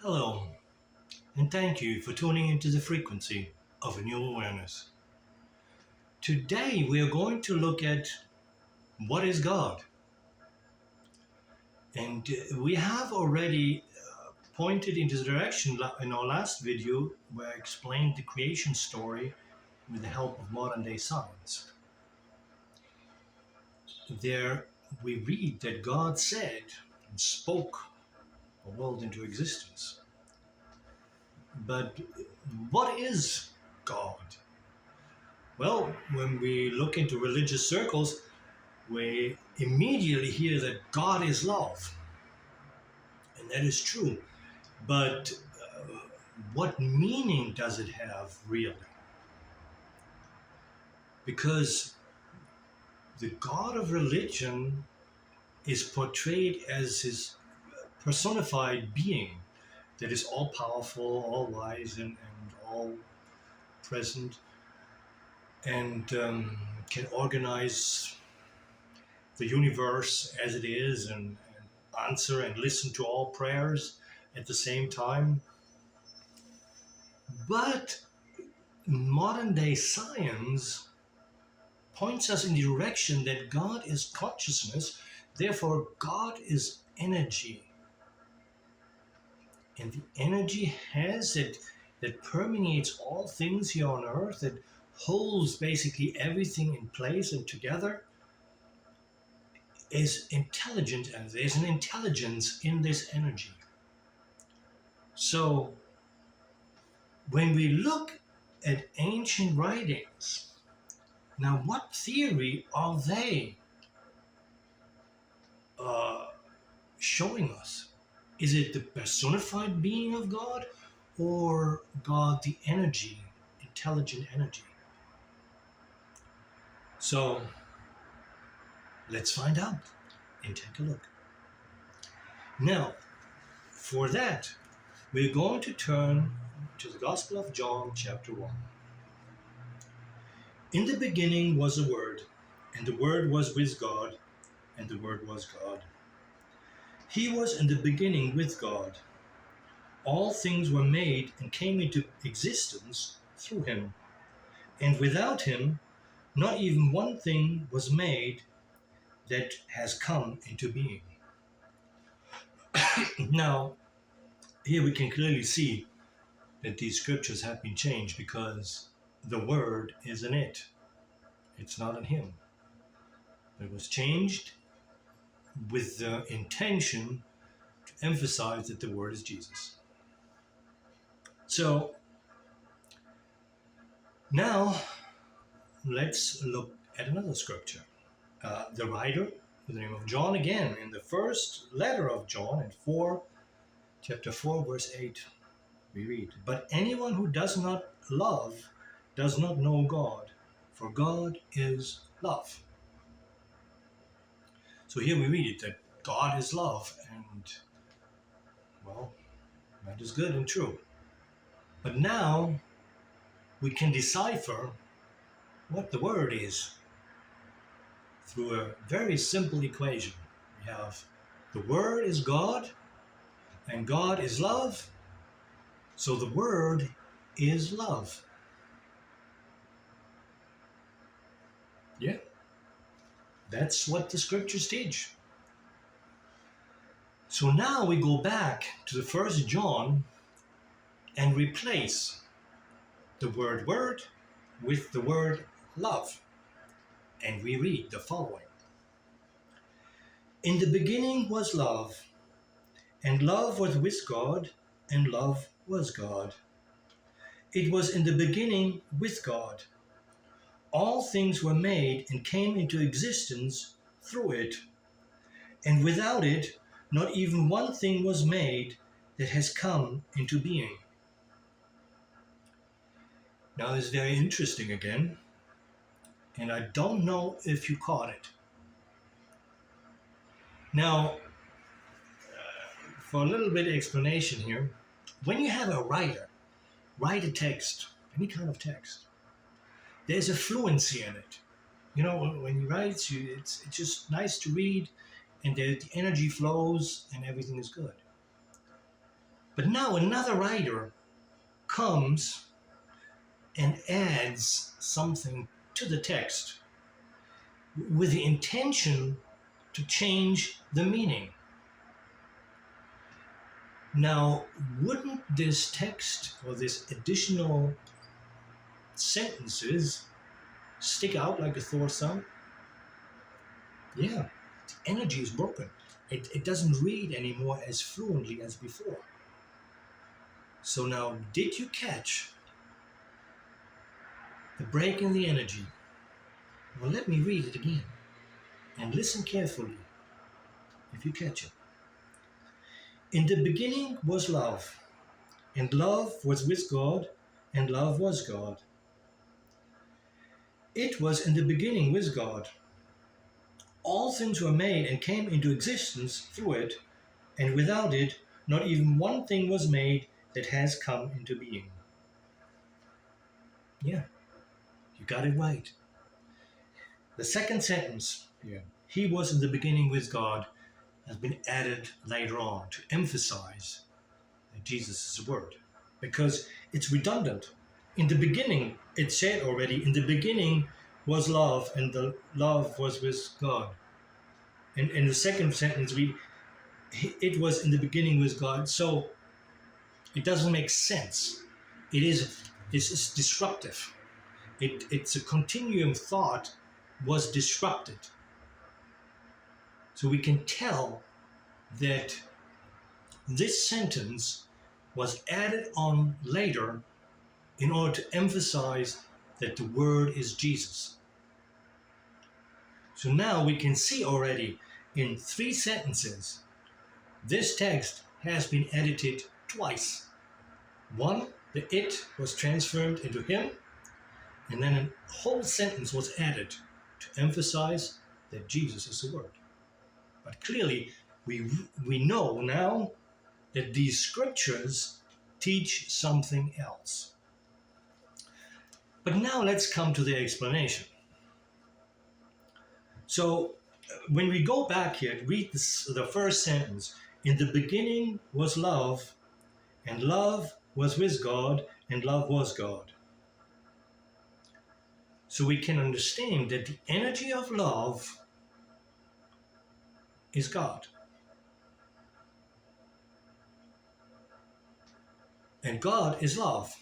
Hello, and thank you for tuning into the frequency of a new awareness. Today, we are going to look at what is God. And we have already pointed into the direction in our last video where I explained the creation story with the help of modern day science. There, we read that God said and spoke a world into existence. But what is God? Well, when we look into religious circles, we immediately hear that God is love. And that is true. But what meaning does it have really? Because the God of religion is portrayed as his personified being that is all powerful, all wise, and all present, and can organize the universe as it is and answer and listen to all prayers at the same time. But modern day science points us in the direction that God is consciousness, therefore, God is energy. And the energy has it that permeates all things here on earth, that holds basically everything in place and together, is intelligent, and there's an intelligence in this energy. So, when we look at ancient writings, now what theory are they uh, showing us? Is it the personified being of God or God the energy, intelligent energy? So let's find out and take a look. Now, for that, we're going to turn to the Gospel of John, chapter 1. In the beginning was the Word, and the Word was with God, and the Word was God. He was in the beginning with God. All things were made and came into existence through him. And without him, not even one thing was made that has come into being. Now, here we can clearly see that these scriptures have been changed because the word is in it. It's not in him. It was changed with the intention to emphasize that the word is Jesus. So, now let's look at another scripture. The writer, with the name of John, again, in the first letter of John, in chapter 4, verse 8, we read, "But anyone who does not love does not know God, for God is love." So here we read it, that God is love, and, well, that is good and true. But now we can decipher what the word is through a very simple equation. We have the word is God, and God is love, so the word is love. Yeah, that's what the scriptures teach. So now we go back to the first John and replace the word word with the word love. And we read the following. In the beginning was love, and love was with God, and love was God. It was in the beginning with God. All things were made and came into existence through it. And without it, not even one thing was made that has come into being. Now, this is very interesting again, and I don't know if you caught it. Now, for a little bit of explanation here, when you have a writer write a text, any kind of text, there's a fluency in it. You know, when he writes, it's just nice to read, and the energy flows, and everything is good. But now another writer comes and adds something to the text with the intention to change the meaning. Now, wouldn't this text or this additional sentences stick out like a sore thumb? Yeah, the energy is broken. It doesn't read anymore as fluently as before. So now, did you catch the break in the energy? Well, let me read it again and listen carefully if you catch it. In the beginning was love, and love was with God, and love was God. It was in the beginning with God. All things were made and came into existence through it, and without it, not even one thing was made that has come into being. Yeah, you got it right. The second sentence here, he was in the beginning with God, has been added later on to emphasize that Jesus is the Word, because it's redundant. In the beginning, it said already, in the beginning was love, and the love was with God. And in the second sentence, it was in the beginning with God. So it doesn't make sense. It's disruptive. It's a continuum thought was disrupted. So we can tell that this sentence was added on later in order to emphasize that the Word is Jesus. So now we can see already in 3 sentences, this text has been edited twice. One, the it was transformed into him, and then a whole sentence was added to emphasize that Jesus is the Word. But clearly, we know now that these scriptures teach something else. But now let's come to the explanation. So when we go back here, read the first sentence. In the beginning was love, and love was with God, and love was God. So we can understand that the energy of love is God. And God is love.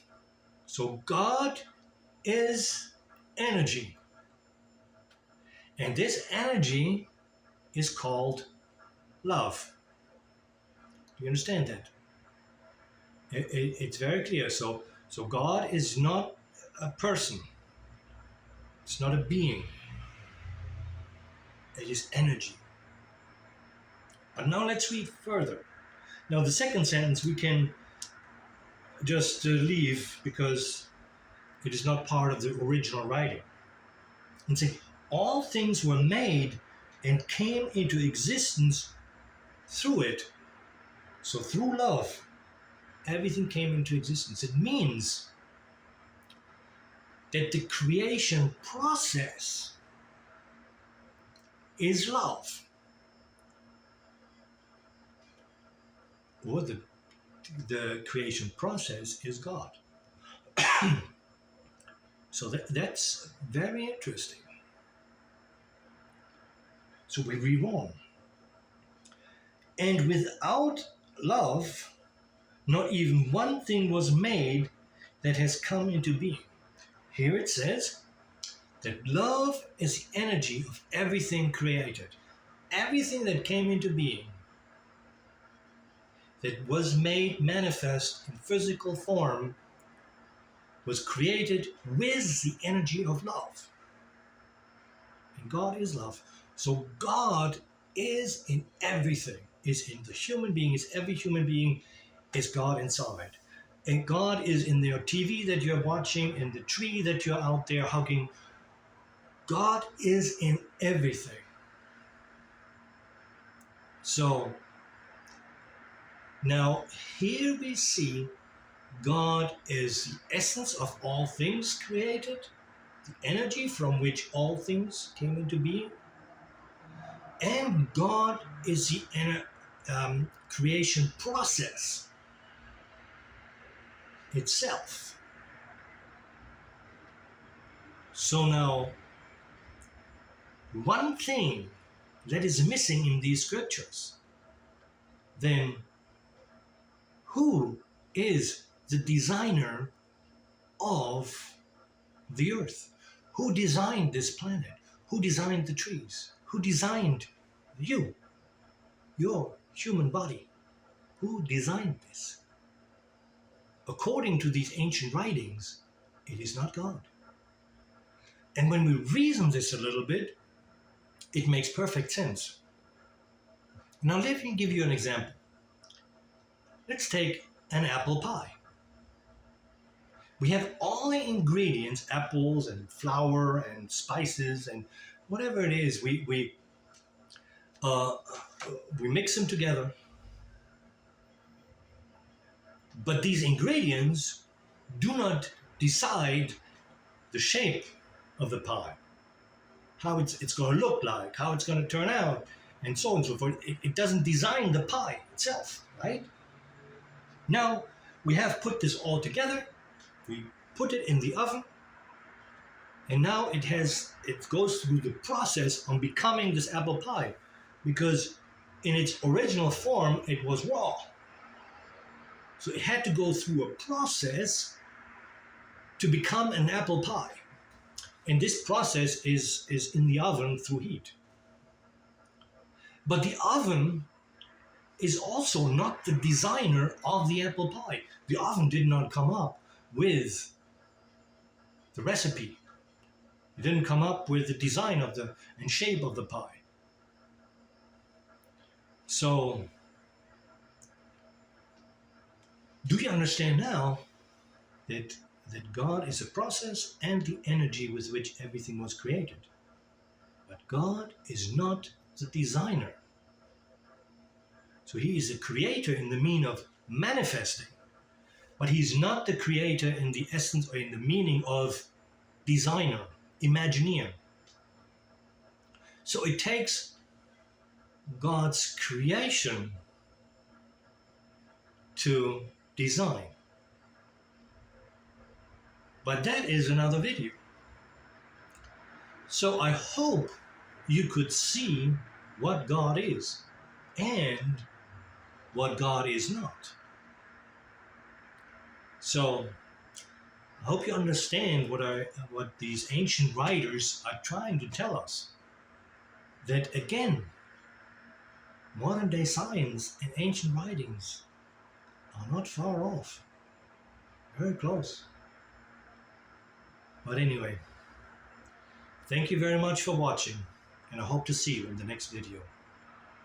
So God is energy. And this energy is called love. Do you understand that? It's very clear. So God is not a person. It's not a being. It is energy. But now let's read further. Now the second sentence we can just leave because it is not part of the original writing. And say, all things were made and came into existence through it. So through love, everything came into existence. It means that the creation process is love. Or the creation process is God. So that's very interesting. So we read on. And without love, not even one thing was made that has come into being. Here it says that love is the energy of everything created. Everything that came into being, that was made manifest in physical form, was created with the energy of love. And God is love. So God is in everything, is in the human being, is every human being, is God inside. And God is in your TV that you're watching, in the tree that you're out there hugging. God is in everything. So now here we see God is the essence of all things created, the energy from which all things came into being, and God is the creation process. itself. So now, one thing that is missing in these scriptures, then who is the designer of the earth? Who designed this planet? Who designed the trees? Who designed you, your human body? Who designed this? According to these ancient writings, it is not God. And when we reason this a little bit, it makes perfect sense. Now let me give you an example. Let's take an apple pie. We have all the ingredients, apples and flour and spices and whatever it is, we mix them together. But these ingredients do not decide the shape of the pie, how it's going to look like, how it's going to turn out, and so on and so forth. It doesn't design the pie itself, right? Now, we have put this all together, we put it in the oven, and now it goes through the process on becoming this apple pie, because in its original form, it was raw. So it had to go through a process to become an apple pie. And this process is in the oven through heat. But the oven is also not the designer of the apple pie. The oven did not come up with the recipe. It didn't come up with the design of and shape of the pie. So, do you understand now that God is a process and the energy with which everything was created? But God is not the designer. So he is a creator in the meaning of manifesting, but he's not the creator in the essence or in the meaning of designer, imagineer. So it takes God's creation to design. But that is another video. So I hope you could see what God is and what God is not. So I hope you understand what these ancient writers are trying to tell us. That again, modern day science and ancient writings are not far off. Very close. But anyway, thank you very much for watching, and I hope to see you in the next video.